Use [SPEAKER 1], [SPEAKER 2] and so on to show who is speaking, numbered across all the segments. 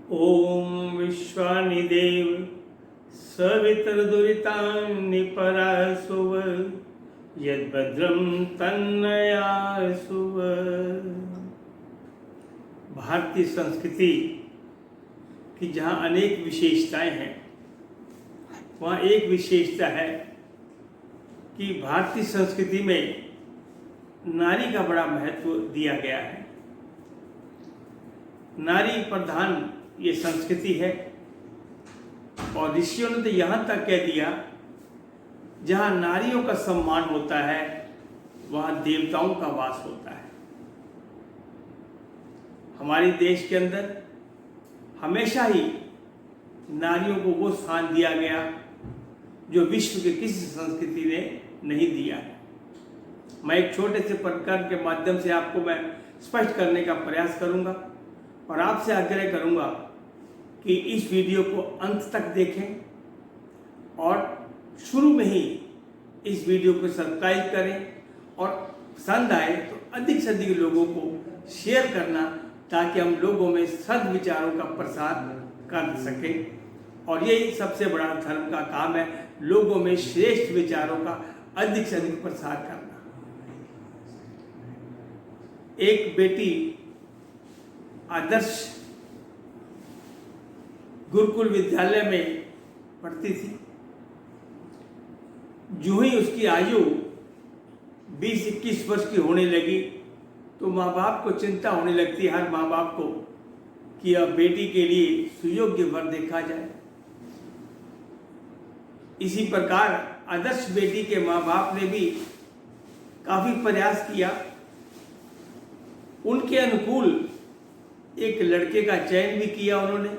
[SPEAKER 1] ओम विश्वानिदेव सवितरदुरितानि परासुव यद्भद्रं तन्नयासुव। भारतीय संस्कृति की जहाँ अनेक विशेषताएं हैं, वहाँ एक विशेषता है कि भारतीय संस्कृति में नारी का बड़ा महत्व दिया गया है। नारी प्रधान ये संस्कृति है और ऋषियों ने तो यहाँ तक कह दिया, जहाँ नारियों का सम्मान होता है वहाँ देवताओं का वास होता है। हमारे देश के अंदर हमेशा ही नारियों को वो स्थान दिया गया जो विश्व के किसी संस्कृति ने नहीं दिया है। मैं एक छोटे से प्रकरण के माध्यम से आपको मैं स्पष्ट करने का प्रयास करूंगा और आपसे आग्रह करूंगा कि इस वीडियो को अंत तक देखें और शुरू में ही इस वीडियो को सब्सक्राइब करें और पसंद आए तो अधिक से अधिक लोगों को शेयर करना, ताकि हम लोगों में सद्विचारों का प्रसार कर सकें। और यही सबसे बड़ा धर्म का काम है, लोगों में श्रेष्ठ विचारों का अधिक से अधिक प्रसार करना। एक बेटी आदर्श गुरुकुल विद्यालय में पढ़ती थी। जो ही उसकी आयु 20-21 वर्ष की होने लगी तो माँ बाप को चिंता होने लगती है, हर माँ बाप को, कि अब बेटी के लिए सुयोग्य वर देखा जाए। इसी प्रकार आदर्श बेटी के माँ बाप ने भी काफी प्रयास किया, उनके अनुकूल एक लड़के का चयन भी किया उन्होंने।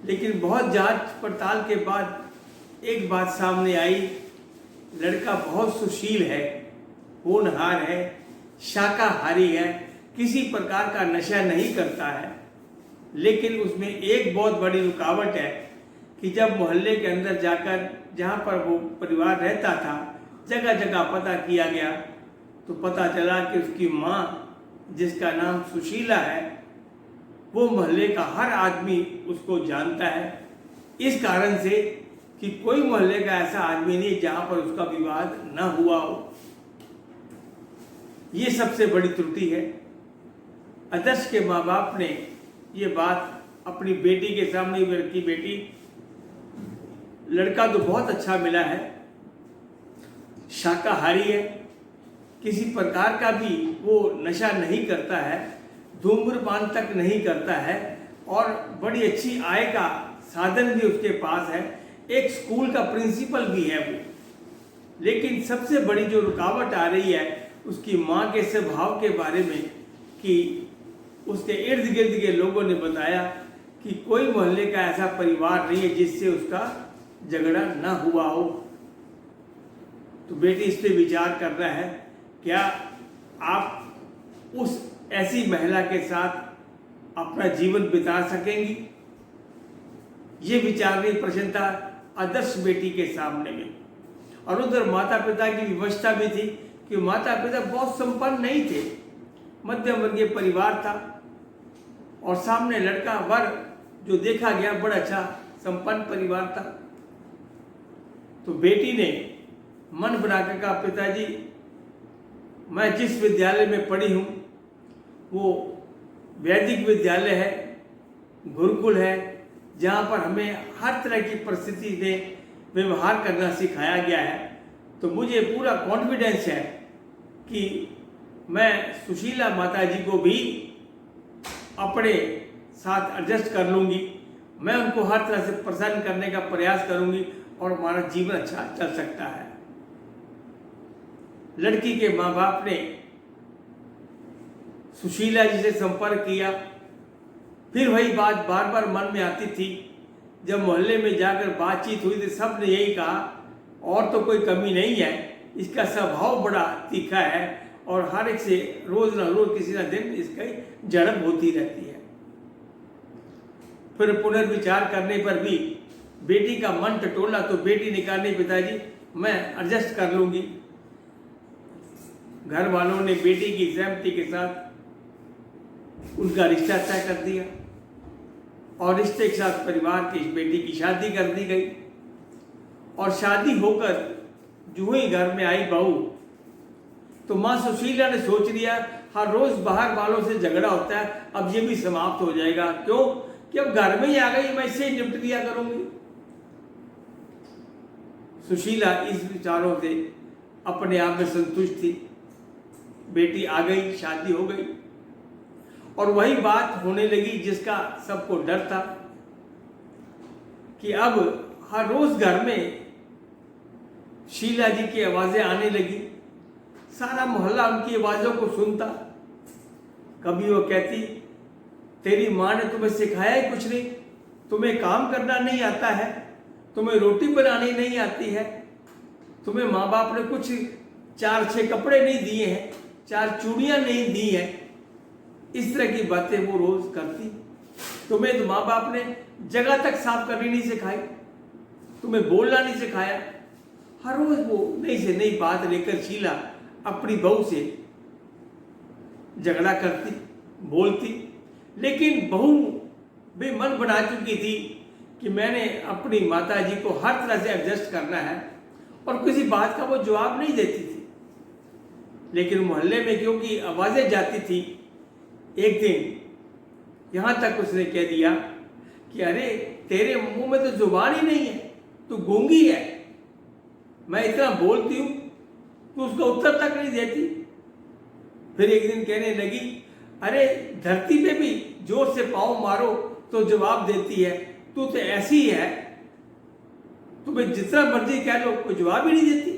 [SPEAKER 1] लेकिन बहुत जांच पड़ताल के बाद एक बात सामने आई, लड़का बहुत सुशील है, होनहार है, शाकाहारी है, किसी प्रकार का नशा नहीं करता है। लेकिन उसमें एक बहुत बड़ी रुकावट है कि जब मोहल्ले के अंदर जाकर, जहाँ पर वो परिवार रहता था, जगह जगह पता किया गया तो पता चला कि उसकी माँ, जिसका नाम सुशीला है, वो मोहल्ले का हर आदमी उसको जानता है। इस कारण से कि कोई मोहल्ले का ऐसा आदमी नहीं जहाँ पर उसका विवाद न हुआ हो। ये सबसे बड़ी त्रुटि है। आदर्श के माँ बाप ने ये बात अपनी बेटी के सामने रखी, बेटी लड़का तो बहुत अच्छा मिला है, शाकाहारी है, किसी प्रकार का भी वो नशा नहीं करता है, धूम्रपान तक नहीं करता है और बड़ी अच्छी आय का साधन भी उसके पास है, एक स्कूल का प्रिंसिपल भी है वो। लेकिन सबसे बड़ी जो रुकावट आ रही है उसकी माँ के स्वभाव के बारे में, कि उसके इर्द गिर्द के लोगों ने बताया कि कोई मोहल्ले का ऐसा परिवार नहीं है जिससे उसका झगड़ा ना हुआ हो। तो बेटी इस पे विचार कर रहा है, क्या आप उस ऐसी महिला के साथ अपना जीवन बिता सकेंगी? ये विचार रही प्रश्न था आदर्श बेटी के सामने में। और उधर माता पिता की व्यवस्था भी थी कि माता पिता बहुत संपन्न नहीं थे, मध्यम वर्गीय परिवार था और सामने लड़का वर जो देखा गया बड़ा अच्छा संपन्न परिवार था। तो बेटी ने मन बनाकर कहा, पिताजी मैं जिस विद्यालय में पढ़ी हूँ वो वैदिक विद्यालय है, गुरुकुल है, जहाँ पर हमें हर तरह की परिस्थिति में व्यवहार करना सिखाया गया है। तो मुझे पूरा कॉन्फिडेंस है कि मैं सुशीला माता जी को भी अपने साथ एडजस्ट कर लूँगी, मैं उनको हर तरह से प्रसन्न करने का प्रयास करूँगी और हमारा जीवन अच्छा चल सकता है। लड़की के माँ बाप ने सुशीला जी से संपर्क किया। फिर वही बात बार बार मन में आती थी। जब मोहल्ले में जाकर बातचीत हुई तो सब ने यही कहा, और तो कोई कमी नहीं है, इसका स्वभाव बड़ा तीखा है और हर एक से रोज न रोज किसी न दिन इसकी झड़प होती रहती है। फिर पुनर्विचार करने पर भी बेटी का मन टटोला तो बेटी ने कहा, नहीं पिताजी मैं एडजस्ट कर लूँगी। घर वालों ने बेटी की सहमति के साथ उनका रिश्ता तय कर दिया। और रिश्ते के साथ परिवार की इस बेटी की शादी कर दी गई। और शादी होकर जो ही घर में आई बहू, तो माँ सुशीला ने सोच लिया हर रोज बाहर वालों से झगड़ा होता है, अब ये भी समाप्त हो जाएगा। क्यों कि अब घर में ही आ गई, मैं इससे निपट लिया करूंगी। सुशीला इस विचारों से अपने आप में संतुष्ट थी। बेटी आ गई, शादी हो गई, और वही बात होने लगी जिसका सबको डर था कि अब हर रोज घर में शीला जी की आवाजें आने लगी। सारा मोहल्ला उनकी आवाजों को सुनता। कभी वो कहती, तेरी माँ ने तुम्हें सिखाया ही कुछ नहीं, तुम्हें काम करना नहीं आता है, तुम्हें रोटी बनानी नहीं आती है, तुम्हें माँ बाप ने कुछ 4-6 कपड़े नहीं दिए हैं, 4 चूड़ियां नहीं दी हैं। इस तरह की बातें वो रोज करती। तुम्हें तो माँ बाप ने जगह तक साफ करनी नहीं सिखाई, तुम्हें बोलना नहीं सिखाया। हर रोज वो नई से नई बात लेकर शीला अपनी बहू से झगड़ा करती, बोलती। लेकिन बहू भी मन बना चुकी थी कि मैंने अपनी माता जी को हर तरह से एडजस्ट करना है, और किसी बात का वो जवाब नहीं देती थी। लेकिन मोहल्ले में क्योंकि आवाजें जाती थी, एक दिन यहां तक उसने कह दिया कि अरे तेरे मुंह में तो जुबान ही नहीं है, तू गूंगी है, मैं इतना बोलती हूं तू उसका उत्तर तक नहीं देती। फिर एक दिन कहने लगी, अरे धरती पे भी जोर से पाँव मारो तो जवाब देती है, तू तो ऐसी है, तुम्हें जितना मर्जी कह लो कोई जवाब ही नहीं देती,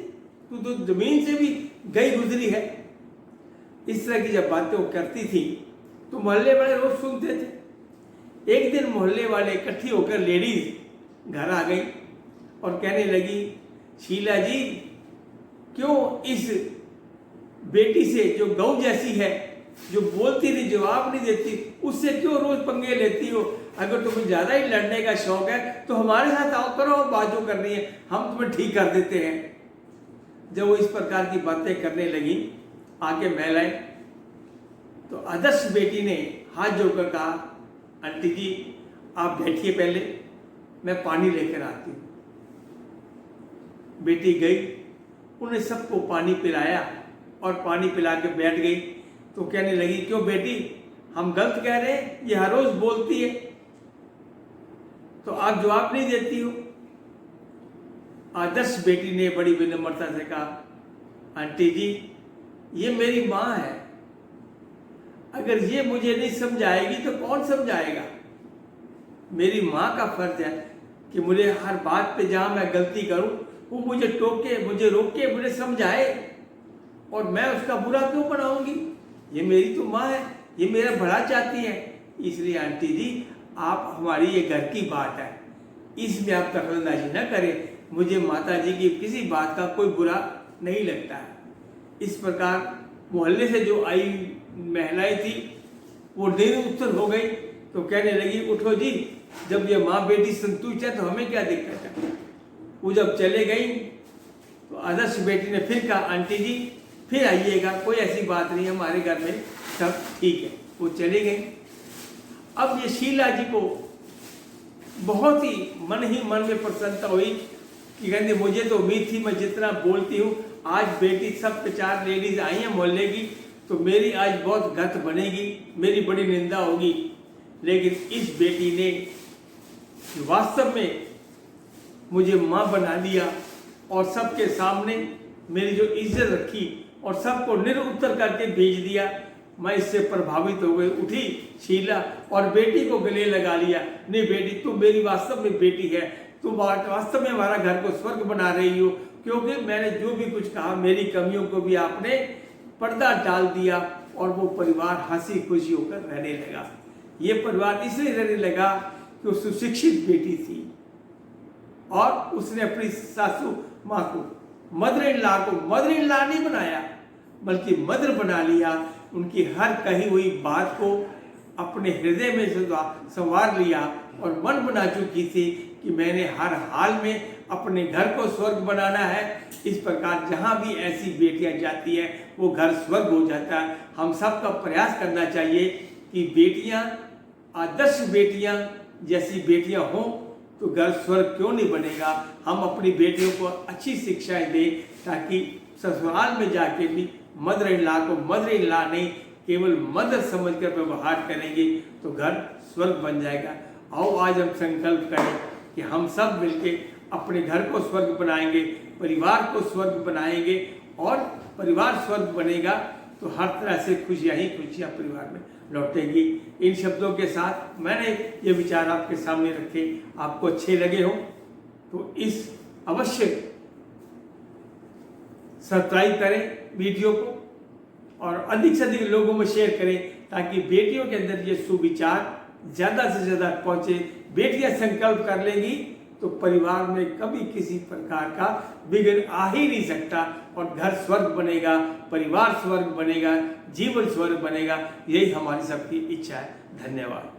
[SPEAKER 1] तू तो जमीन से भी गई गुजरी है। इस तरह की जब बातें वो करती थी तो मोहल्ले वाले रोज सुनते थे। एक दिन मोहल्ले वाले इकट्ठी होकर लेडीज घर आ गई और कहने लगी, शीला जी क्यों इस बेटी से जो गऊ जैसी है, जो बोलती नहीं जवाब नहीं देती, उससे क्यों रोज पंगे लेती हो? अगर तुम्हें ज्यादा ही लड़ने का शौक है तो हमारे साथ आओ, करो बात जो करनी है, हम तुम्हें ठीक कर देते हैं। जब वो इस प्रकार की बातें करने लगी आके महिलाएं, तो आदर्श बेटी ने हाथ जोड़कर कहा, आंटी जी आप बैठिए, पहले मैं पानी लेकर आती हूँ। बेटी गई, उन्हें सबको पानी पिलाया और पानी पिला के बैठ गई। तो कहने लगी, क्यों बेटी हम गलत कह रहे हैं? ये हर रोज बोलती है तो आप जवाब नहीं देती हो। आदर्श बेटी ने बड़ी विनम्रता से कहा, आंटी जी ये मेरी माँ है, अगर ये मुझे नहीं समझाएगी तो कौन समझाएगा? मेरी माँ का फर्ज है कि मुझे हर बात पे जहाँ मैं गलती करूँ वो मुझे टोके, मुझे रोके, मुझे समझाए, और मैं उसका बुरा क्यों बनाऊंगी? ये मेरी तो माँ है, ये मेरा भला चाहती है। इसलिए आंटी जी आप, हमारी ये घर की बात है, इसमें आप दखलंदाजी न करें, मुझे माता जी की किसी बात का कोई बुरा नहीं लगता है। इस प्रकार मोहल्ले से जो आई महिलाएं थी वो निरुत्तर हो गई। तो कहने लगी, उठो जी, जब ये माँ बेटी संतुष्ट है तो हमें क्या दिक्कत है। वो जब चले गई तो आदर्श बेटी ने फिर कहा, आंटी जी फिर आइएगा, कोई ऐसी बात नहीं, हमारे घर में सब ठीक है। वो चली गई। अब ये शीला जी को बहुत ही मन में प्रसन्नता हुई कि कहते मुझे तो उम्मीद थी, मैं जितना बोलती हूँ, आज बेटी सब 4 लेडीज आई हैं मोहल्ले की, तो मेरी आज बहुत गत बनेगी, मेरी बड़ी निंदा होगी। लेकिन इस बेटी ने वास्तव में मुझे माँ बना लिया और सबके सामने मेरी जो इज्जत रखी और सबको निरुत्तर करके भेज दिया। मैं इससे प्रभावित हो गई। उठी शीला और बेटी को गले लगा लिया, नहीं बेटी तू मेरी वास्तव में बेटी है, तू वास्तव में हमारा घर को स्वर्ग बना रही हो, क्योंकि मैंने जो भी कुछ कहा मेरी कमियों को भी आपने पर्दा डाल दिया, और वो परिवार हंसी खुशी होकर रहने लगा। ये परिवार इसलिए रहने लगा कि वो सुशिक्षित बेटी थी और उसने अपनी सासू माँ को, मदर इन लॉ को मदर इन लॉ नहीं बनाया बल्कि मदर बना लिया। उनकी हर कही हुई बात को अपने हृदय में संवार लिया और मन बना चुकी थी कि मैंने हर हाल में अपने घर को स्वर्ग बनाना है। इस प्रकार जहाँ भी ऐसी बेटियाँ जाती हैं वो घर स्वर्ग हो जाता है। हम सब का प्रयास करना चाहिए कि बेटियाँ, आदर्श बेटियाँ जैसी बेटियां हों तो घर स्वर्ग क्यों नहीं बनेगा। हम अपनी बेटियों को अच्छी शिक्षाएं दें ताकि ससुराल में जाके भी मदर इन लॉ को मदर इन लॉ नहीं केवल मदर समझकर व्यवहार करेंगे तो घर स्वर्ग बन जाएगा। आओ आज हम संकल्प करें कि हम सब मिलके अपने घर को स्वर्ग बनाएंगे, परिवार को स्वर्ग बनाएंगे, और परिवार स्वर्ग बनेगा तो हर तरह से खुशियां ही खुशियां परिवार में लौटेगी। इन शब्दों के साथ मैंने ये विचार आपके सामने रखे, आपको अच्छे लगे हो तो इस अवश्य सब्सक्राइब करें वीडियो को और अधिक से अधिक लोगों में शेयर करें ताकि बेटियों के अंदर ये सुविचार ज़्यादा से ज़्यादा पहुँचे। बेटियां संकल्प कर लेंगी तो परिवार में कभी किसी प्रकार का विघ्न आ ही नहीं सकता और घर स्वर्ग बनेगा, परिवार स्वर्ग बनेगा, जीवन स्वर्ग बनेगा। यही हमारी सबकी इच्छा है। धन्यवाद।